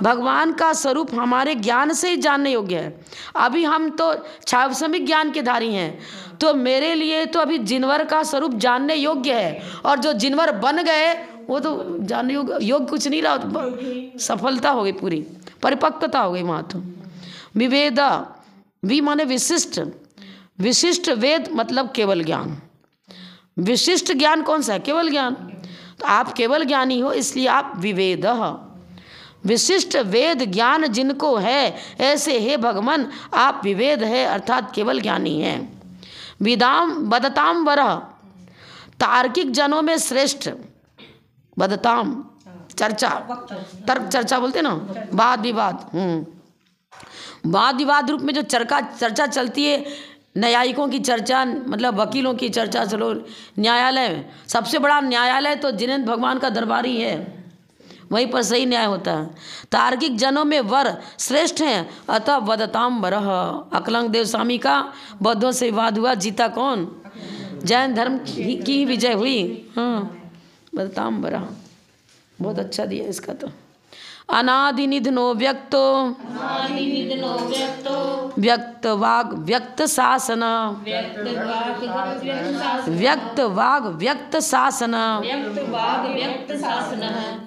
भगवान का स्वरूप हमारे ज्ञान से ही जानने योग्य है। अभी हम तो छावसमिक ज्ञान के धारी हैं, तो मेरे लिए तो अभी जिनवर का स्वरूप जानने योग्य है। और जो जिनवर बन गए वो तो जानने योग्य कुछ नहीं रहा, तो सफलता हो गई, पूरी परिपक्वता हो गई वहाँ तो। विवेद, वि माने विशिष्ट, विशिष्ट वेद मतलब केवल ज्ञान। विशिष्ट ज्ञान कौन सा है? केवल ज्ञान। तो आप केवल ज्ञानी हो, इसलिए आप विवेद, विशिष्ट वेद ज्ञान जिनको है, ऐसे हे भगवान आप विवेद है अर्थात केवल ज्ञानी हैं। विदाम बदताम वरह, तार्किक जनों में श्रेष्ठ। बदताम चर्चा, तर्क चर्चा बोलते ना, वाद विवाद। वाद विवाद रूप में जो चर्चा चलती है, न्यायिकों की चर्चा, मतलब वकीलों की चर्चा। चलो न्यायालय में सबसे बड़ा न्यायालय तो जिनेंद्र भगवान का दरबार ही है, वहीं पर सही न्याय होता है। तार्किक जनों में वर श्रेष्ठ हैं, अतः वदताम वरह। अकलंग देव स्वामी का बौद्धों से विवाद हुआ, जीता कौन? जैन धर्म की विजय हुई। हाँ बताम्बरा बहुत अच्छा दिया इसका तो। अनादि निधनो व्यक्तो व्यक्त वाग व्यक्त शासन व्यक्त वाग व्यक्त शासन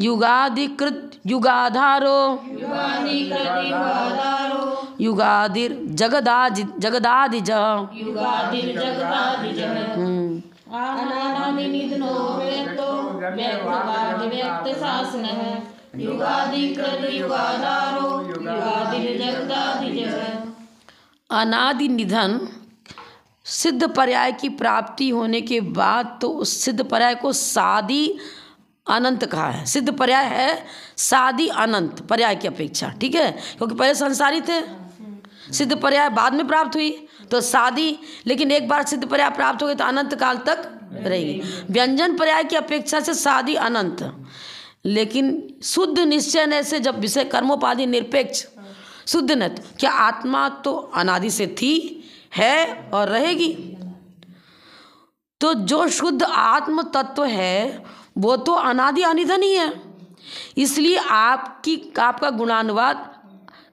युगादिकृत युगाधारो युगादिर जगदादि जगदादिज अनादि निधन सिद्ध पर्याय की प्राप्ति होने के बाद तो उस सिद्ध पर्याय को सादी अनंत कहा है। सिद्ध पर्याय है सादी अनंत पर्याय की अपेक्षा, ठीक है, क्योंकि पहले संसारी थे, सिद्ध पर्याय बाद में प्राप्त हुई तो सादी, लेकिन एक बार सिद्ध पर्याय प्राप्त हो गई तो अनंत काल तक रहेगी। व्यंजन पर्याय की अपेक्षा से सादी अनंत, लेकिन शुद्ध निश्चय से जब विषय कर्मोपाधि निरपेक्ष शुद्ध न, क्या आत्मा तो अनादि से थी, है और रहेगी। तो जो शुद्ध आत्म तत्व है वो तो अनादि अनिधन ही है। इसलिए आपका गुणानुवाद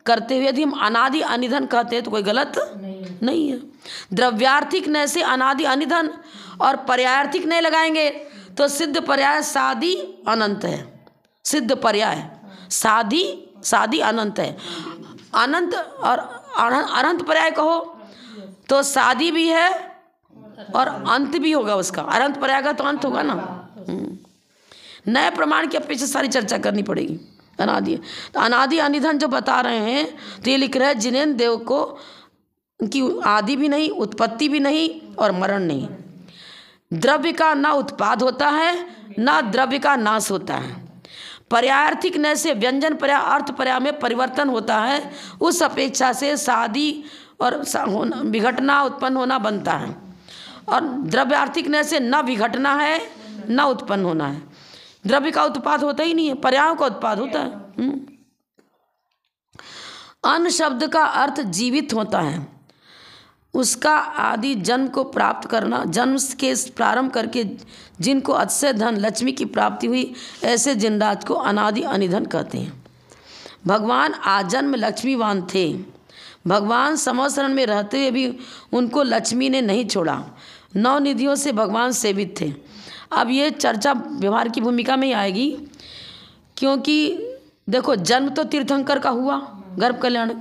करते हुए यदि हम अनादि अनिधन कहते हैं तो कोई गलत नहीं है। द्रव्यार्थिक नय से अनादि अनिधन और पर्यायार्थिक नय लगाएंगे तो सिद्ध पर्याय सादी अनंत है। सिद्ध पर्याय सादी अनंत है। अनंत और अनंत पर्याय कहो तो सादी भी है और अंत भी होगा उसका। अनंत पर्याय का तो अंत होगा ना। नए प्रमाण की अपेक्षा सारी चर्चा करनी पड़ेगी। अनादि तो अनादि अनिधन जो बता रहे हैं तो ये लिख रहे हैं जिनेन्द्र देव को उनकी आदि भी नहीं, उत्पत्ति भी नहीं और मरण नहीं। द्रव्य का ना उत्पाद होता है ना द्रव्य का नाश होता है। पर्यायार्थिक नय से व्यंजन पर्याय अर्थ पर्याय में परिवर्तन होता है, उस अपेक्षा से सादी और विघटना उत्पन्न होना बनता है। और द्रव्यार्थिक नय से न विघटना है न उत्पन्न होना है। द्रव्य का उत्पाद होता ही नहीं है, पर्यायों का उत्पाद होता है। अन्न शब्द का अर्थ जीवित होता है। उसका आदि जन्म को प्राप्त करना, जन्म के प्रारंभ करके जिनको अतिशय धन लक्ष्मी की प्राप्ति हुई ऐसे जिनराज को अनादि अनिधन कहते हैं। भगवान आजन्म लक्ष्मीवान थे। भगवान समशरण में रहते हुए भी उनको लक्ष्मी ने नहीं छोड़ा। 9 निधियों से भगवान सेवित थे। अब ये चर्चा व्यवहार की भूमिका में ही आएगी, क्योंकि देखो जन्म तो तीर्थंकर का हुआ गर्भ कल्याण,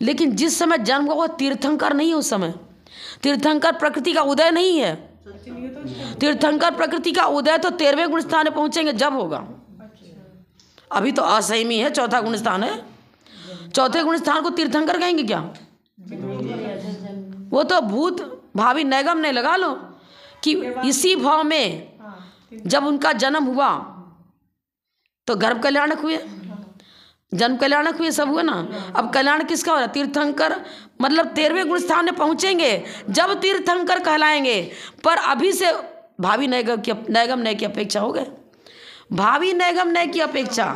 लेकिन जिस समय जन्म हुआ वो तीर्थंकर नहीं है। उस समय तीर्थंकर प्रकृति का उदय नहीं है। तीर्थंकर प्रकृति का उदय तो 13वें गुण स्थान में पहुंचेंगे जब होगा। अभी तो असहमी है, 4था गुण स्थान है। 4थे गुण स्थान को तीर्थंकर कहेंगे क्या? वो तो भूत भावी नैगम ने लगा लो कि इसी भाव में जब उनका जन्म हुआ तो गर्भ कल्याणक हुए, जन्म कल्याणक हुए, सब हुआ ना। अब कल्याण किसका हो रहा? तीर्थंकर, मतलब 13वें गुण स्थान में पहुंचेंगे जब तीर्थंकर कहलाएंगे। पर अभी से भावी नैगम नय की अपेक्षा हो गए। भावी नैगम नय की अपेक्षा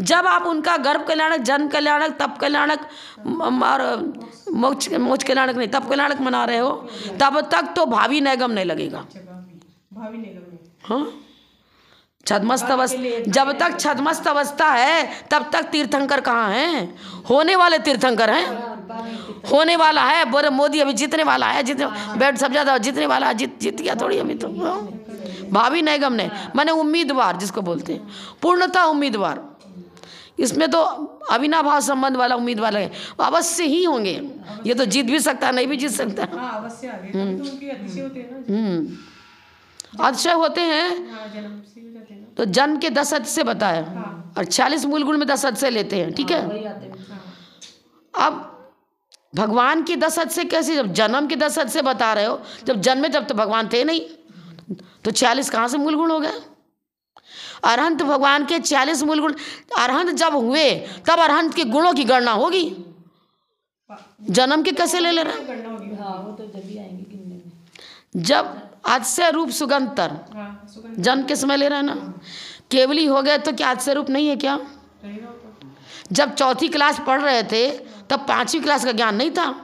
जब आप उनका गर्भ कल्याणक, जन्म कल्याणक, तप कल्याणक और मोक्ष कल्याणक नहीं, तप कल्याणक मना रहे हो, तब तक तो भावी नैगम नहीं लगेगा। हाँ, छद्मस्त अवस्था, जब तक छद्मस्त अवस्था है तब तक तीर्थंकर कहाँ हैं? होने वाले तीर्थंकर हैं। होने वाला है, बोले मोदी अभी जीतने वाला है, बेड सब ज्यादा जीतने वाला है, जीत गया थोड़ी अभी तो। भावी नैगम ने माने उम्मीदवार जिसको बोलते हैं, पूर्णतः उम्मीदवार। इसमें तो अविनाभाव संबंध वाला उम्मीदवार है, अवश्य ही होंगे। ये तो जीत भी सकता है, नहीं भी जीत सकता। अतिशय होते हैं तो जन्म के 10 अतिशय बताया और 46 मूल गुण में 10 अतिशय लेते हैं, ठीक है। अब भगवान की 10 अतिशय कैसे? जब जन्म के 10 अतिशय बता रहे हो, जब जन्मे जब तो भगवान थे नहीं, तो 46 कहाँ से मूल गुण हो गए? अरहंत भगवान के 46 मूल गुण, अरहंत जब हुए तब अरहंत के गुणों की गणना होगी। जन्म के कैसे ले रहे हैं? जब अतिशय रूप सुगंतर जन्म के समय ले रहे हैं ना। केवली हो गए तो क्या अतिशय रूप नहीं है क्या? जब 4थी क्लास पढ़ रहे थे तब 5वीं क्लास का ज्ञान नहीं था,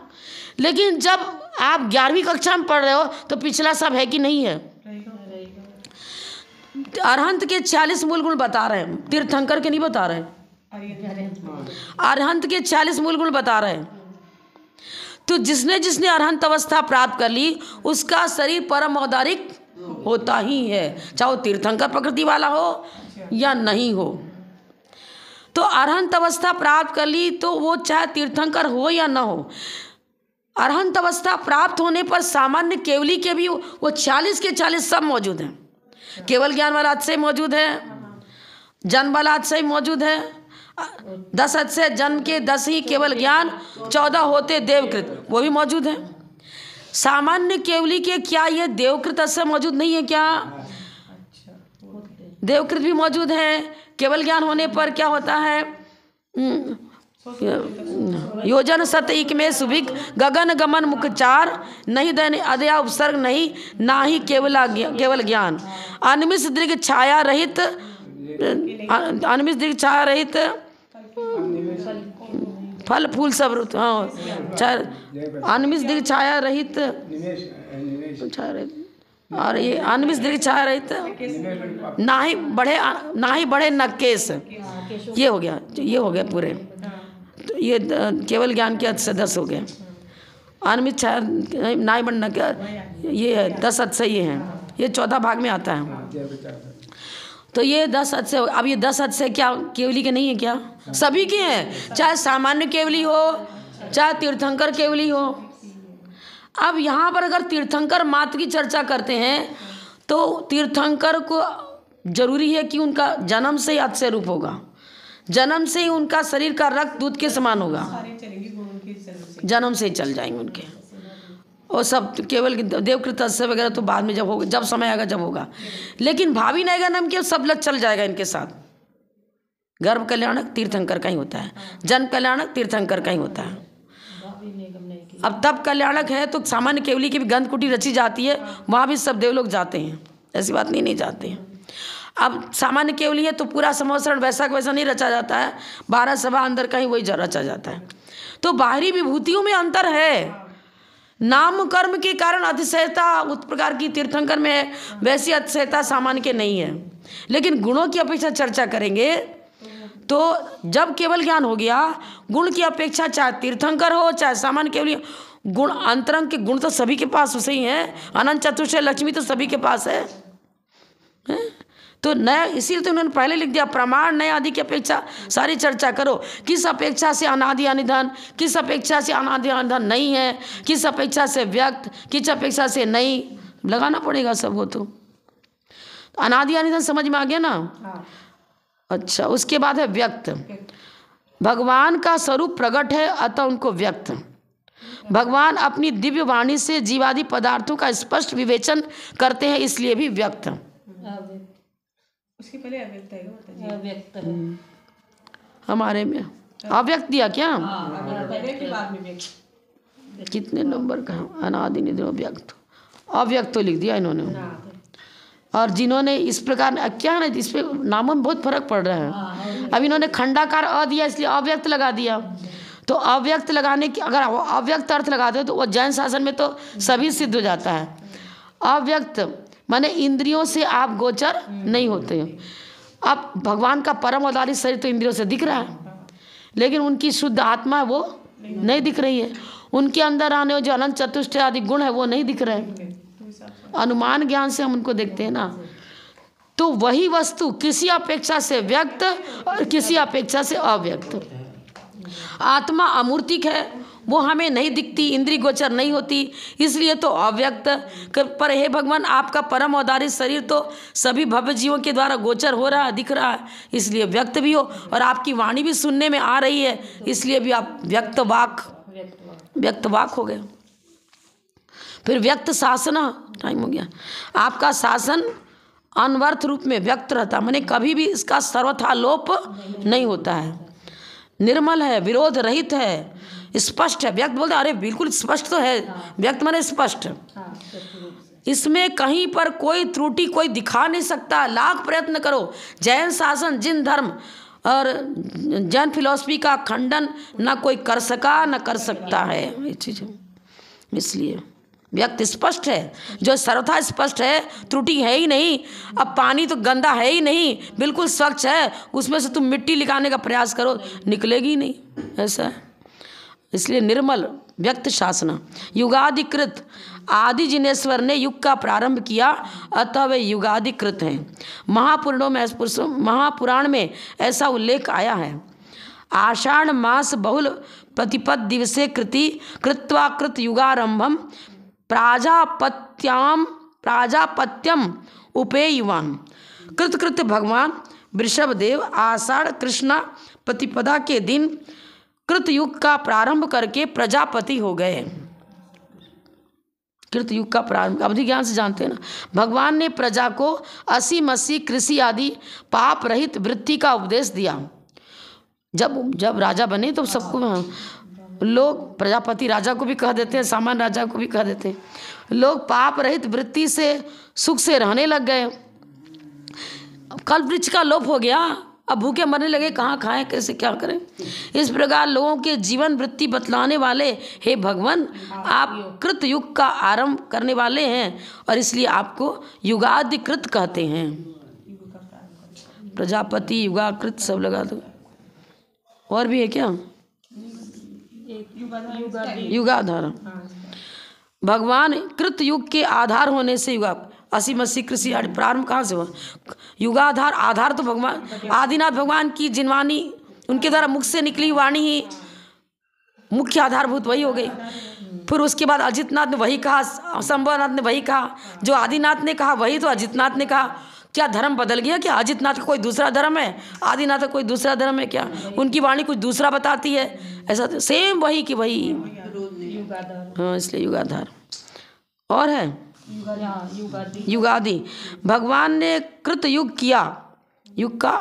लेकिन जब आप 11वीं कक्षा में पढ़ रहे हो तो पिछला सब है कि नहीं है। अरहंत के 40 मूल गुण बता रहे हैं, तीर्थंकर के नहीं बता रहे हैं। अरहंत के 40 मूल गुण बता रहे हैं। तो जिसने जिसने अरहंत अवस्था प्राप्त कर ली उसका शरीर परम औदारिक होता ही है, चाहे वो तीर्थंकर प्रकृति वाला हो या नहीं हो। तो अरहंत अवस्था प्राप्त कर ली तो वो चाहे तीर्थंकर हो या ना हो, अरहंत अवस्था प्राप्त होने पर सामान्य केवली के भी वो 40 के 40 सब मौजूद हैं। केवल ज्ञान वाला अतिशय मौजूद है, जन्म वाला अतिशय मौजूद है, 10 अतिशय जन्म के 10 ही केवल ज्ञान, 14 होते देवकृत वो भी मौजूद है। सामान्य केवली के क्या ये देवकृत अतिशय मौजूद नहीं है क्या? देवकृत भी मौजूद है। केवल ज्ञान होने पर क्या होता है? योजन सत एक में सुभिक गगन गमन मुख चार, नहीं दैन अदया उपसर्ग नहीं, ना ही केवल ज्ञान। अनिमिष दीर्घ छाया रहित, अनिमिष दीर्घ छाया रहित फल फूल सब रुत, हाँ अनिमिष दीर्घ छाया रहित और ये अनिमिष दीर्घ छाया रहित ना ही बढ़े नकेश, ये हो गया पूरे। तो ये केवल ज्ञान के अर्थ से 10 हो गए। अनिमिष छाया ना ही बढ़ना क्या, ये है 10 अर्थ से, ये है, ये 14 भाग में आता है। तो ये 10 अर्थ से, अब ये 10 अर्थ से क्या केवली के नहीं है क्या? सभी के हैं, चाहे सामान्य केवली हो चाहे तीर्थंकर केवली हो। अब यहाँ पर अगर तीर्थंकर मात्र की चर्चा करते हैं तो तीर्थंकर को जरूरी है कि उनका जन्म से ही अतिशय रूप होगा, जन्म से ही उनका शरीर का रक्त दूध के समान होगा, जन्म से ही चल जाएंगे उनके। और सब केवल देवकृत अतिशय वगैरह तो बाद में जब होगा, जब समय आएगा जब होगा। लेकिन भावी नैगम के सब लग चल जाएगा इनके साथ। गर्भ कल्याणक तीर्थंकर का ही होता है, जन्म कल्याणक तीर्थंकर का ही होता है। अब तब कल्याणक है तो सामान्य केवली की भी गंध कुटी रची जाती है, वहाँ भी सब देव लोग जाते हैं, ऐसी बात नहीं जाते हैं। अब सामान्य केवली है तो पूरा संवत्सरण वैसा वैसा नहीं रचा जाता है, 12 सभा अंदर का ही वही रचा जाता है। तो बाहरी विभूतियों में अंतर है, नाम कर्म के कारण अतिशयता उस प्रकार की तीर्थंकर में है, वैसी अतिशयता सामान्य के नहीं है। लेकिन गुणों की अपेक्षा चर्चा करेंगे तो जब केवल ज्ञान हो गया, गुण की अपेक्षा चाहे तीर्थंकर हो चाहे सामान्य केवली, गुण अंतरंग के गुण तो सभी के पास उसे ही है। अनंत चतुर्दश लक्ष्मी तो सभी के पास है? तो नया, इसीलिए तो उन्होंने पहले लिख दिया प्रमाण नया आदि की अपेक्षा सारी चर्चा करो। किस अपेक्षा से अनादि अनिधन, किस अपेक्षा से अनादि अनिधन नहीं है, किस अपेक्षा से व्यक्त, किस अपेक्षा से नहीं, लगाना पड़ेगा सब। वो तो अनादि अनिधन समझ में आ गया ना? हाँ। अच्छा, उसके बाद है व्यक्त। भगवान का स्वरूप प्रकट है अतः उनको व्यक्त। भगवान अपनी दिव्य वाणी से जीवादि पदार्थों का स्पष्ट विवेचन करते हैं, इसलिए भी व्यक्त। उसके पहले अव्यक्त है, व्यक्त हमारे में अव्यक्त दिया क्या? पहले के बाद में व्यक्त। कितने नंबर का? अनादि निधन व्यक्त, अव्यक्त तो लिख दिया इन्होंने। और जिन्होंने इस प्रकार क्या है, इस पे नामों में बहुत फर्क पड़ रहा है। अब इन्होंने खंडाकार अ दिया इसलिए अव्यक्त लगा दिया। तो अव्यक्त लगाने की अगर अव्यक्त अर्थ लगाते हो तो वो जैन शासन में तो सभी सिद्ध हो जाता है। अव्यक्त माने इंद्रियों से आप गोचर नहीं होते। अब भगवान का परम अवतारी शरीर तो इंद्रियों से दिख रहा है, लेकिन उनकी शुद्ध आत्मा वो नहीं दिख रही है। उनके अंदर आने वाले जो अनंत चतुष्ट आदि गुण है वो नहीं दिख रहे हैं। अनुमान ज्ञान से हम उनको देखते हैं ना। तो वही वस्तु किसी अपेक्षा से व्यक्त और किसी अपेक्षा से अव्यक्त। आत्मा अमूर्तिक है, वो हमें नहीं दिखती, इंद्रिय गोचर नहीं होती, इसलिए तो अव्यक्त। पर हे भगवान, आपका परम अवतारित शरीर तो सभी भव्य जीवों के द्वारा गोचर हो रहा है, दिख रहा है, इसलिए व्यक्त भी हो। और आपकी वाणी भी सुनने में आ रही है, इसलिए भी आप व्यक्त वाक हो गए। फिर व्यक्त शासन, टाइम हो गया। आपका शासन अनवर्थ रूप में व्यक्त रहता, माने कभी भी इसका सर्वथा लोप नहीं होता है। निर्मल है, विरोध रहित है, स्पष्ट है। व्यक्त बोलते अरे बिल्कुल स्पष्ट तो है, व्यक्त माने स्पष्ट। इसमें कहीं पर कोई त्रुटि कोई दिखा नहीं सकता, लाख प्रयत्न करो। जैन शासन, जिन धर्म और जैन फिलॉसफी का खंडन न कोई कर सका न कर सकता है। ये चीज़ इसलिए व्यक्त स्पष्ट है, जो सर्वथा स्पष्ट है, त्रुटि है ही नहीं। अब पानी तो गंदा है ही नहीं, बिल्कुल स्वच्छ है, उसमें से तुम मिट्टी निकालने का प्रयास करो, निकलेगी ही नहीं, ऐसा है। इसलिए निर्मल व्यक्त शासना। युगाधिकृत, आदि जिनेश्वर ने युग का प्रारंभ किया, अतः वे युगाधिकृत हैं। महापुराण में ऐसा उल्लेख आया है। आषाढ़ मास बहुल प्रतिपद दिवसे कृत्वाकृत युगारंभम प्राजापत्यम उपेयुवान। कृत भगवान वृषभ देव आषाढ़ कृष्णा प्रतिपदा के दिन कृत युग का प्रारंभ करके प्रजापति हो गए। कृत युग का प्रारंभ अवधि ज्ञान से जानते हैं ना। भगवान ने प्रजा को 80 कृषि आदि पाप रहित वृत्ति का उपदेश दिया। जब राजा बने तो सबको लोग प्रजापति राजा को भी कह देते हैं, सामान्य राजा को भी कह देते हैं। लोग पाप रहित वृत्ति से सुख से रहने लग गए। कल वृक्ष का लोप हो गया, अब भूखे मरने लगे, कहाँ खाएं, कैसे क्या करें। इस प्रकार लोगों के जीवन वृत्ति बतलाने वाले हे भगवान, आप कृत युग का आरंभ करने वाले हैं और इसलिए आपको युगाधिकृत कहते हैं। प्रजापति युगाकृत सब लगा दो। और भी है क्या? युगाधार। भगवान कृत युग के आधार होने से युगा 80 कृषि प्रारंभ कहाँ से हुआ? युगाधार। आधार तो भगवान आदिनाथ भगवान की जिनवाणी, उनके द्वारा मुख से निकली वाणी ही मुख्य आधारभूत वही हो गई। फिर उसके बाद अजितनाथ ने वही कहा, शंभुनाथ ने वही कहा, जो आदिनाथ ने कहा वही तो अजितनाथ ने कहा। क्या धर्म बदल गया? क्या अजितनाथ का कोई दूसरा धर्म है, आदिनाथ का कोई दूसरा धर्म है? क्या उनकी वाणी कुछ दूसरा बताती है? ऐसा तो सेम वही कि वही। हाँ, इसलिए युगाधार। और है युगादि। भगवान ने कृत युग किया, युग का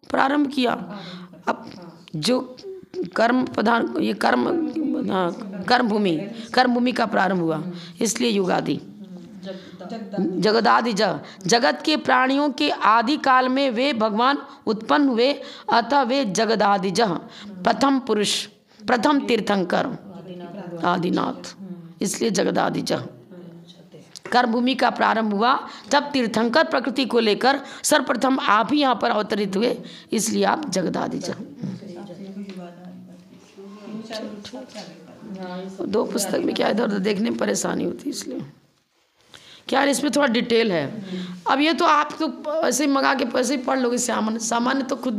प्रारंभ किया। अब जो कर्म प्रधान, ये कर्म भूमि का प्रारंभ हुआ, इसलिए युगादि। जगदादि जगत के प्राणियों के आदि काल में वे भगवान उत्पन्न हुए, अतः वे जगदादिज, प्रथम पुरुष, प्रथम तीर्थंकर आदिनाथ, इसलिए जगदादिज। कर्म भूमि का प्रारंभ हुआ तब तीर्थंकर प्रकृति को लेकर सर्वप्रथम आप ही यहाँ पर अवतरित हुए, इसलिए आप जगदादिज। दो पुस्तक में क्या इधर उधर देखने में परेशानी होती, इसलिए क्या इसमें थोड़ा डिटेल है। अब ये तो आप तो ऐसे ही मंगा के पैसे ही पढ़ लोगे, सामान्य तो खुद